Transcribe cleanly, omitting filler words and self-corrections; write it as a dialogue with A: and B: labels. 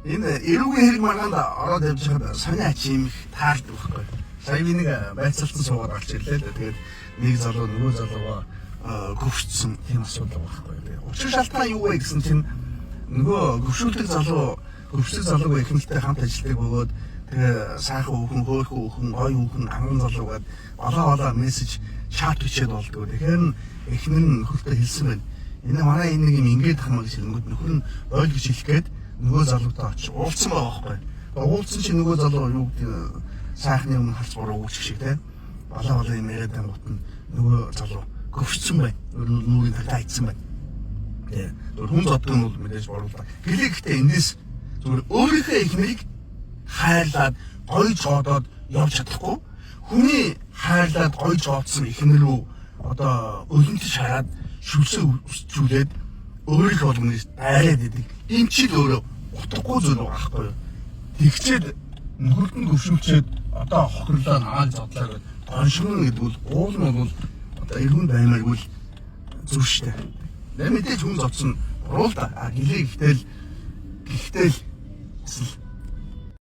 A: Энэ эрүүгийн хэрэг маргаанд ороод явж байхад сони ач юм их таалдаг байхгүй. Сая би нэг байцаалтан суугаад гарч ирлээ л да. Тэгээд нэг залуу нөгөө залууга гөвшсөн тийм асуудал байхгүй. Тэгээд учир шалтгаан юу вэ гэсэн чинь нөгөө гөвшүүлдэг залууг ихэнхдээ хамт ажилладаг бөгөөд тэгээ сайхан хүүхэн, хөөрхөн хүүхэн, гоё хүүхэн, анган залуугаад балаа мессеж чат бичээд болдгоо. Тэгэхээр эхнэр нь нөхөртөө хэлсэн байна. Энэ манай энэ нэг юм ингээд хамаа гэж хэлэнгүүт нөхөр нь ойл гэж хэлэхэд нөгөө залуутай очиж уулзсан байгаа байхгүй. Тэгээ уулзсан чи нөгөө залуу юу гэдэг сайхны өмнө халцбараа үүсгэх шиг те. Балаа юм яриад ангуут нь нөгөө залуу гөвшсөн байна. Нүрийн тагтаа ийдсэн байна. Тэгээ хүн зоддог нь бол мэдээж боруулаа. Гэлээхдээ эндээс зүгээр өөрийнхөө эхнэрийг хайрлаад гоё жоодоод явж чадахгүй. Хүний хайрлаад гоё жоодсон эхнэр рүү одоо өлөнтөж хараад шүлсээ үсчүүлээд өөрийнх болгоны дайраад идэг. Энэ ч л өөрөө утгагүй зүйл байхгүй юу. Тэгчээд нөхөрт нь гөвшүүлчээд одоо хохирлоо нааг зодлоо гэдэг. Гоншгон гэдэг бол уул нь бол одоо эргэн баймааргүй л зүр штэ. Мэдээж хүн зодсон буруу л да. Гэлээ гэхдээ л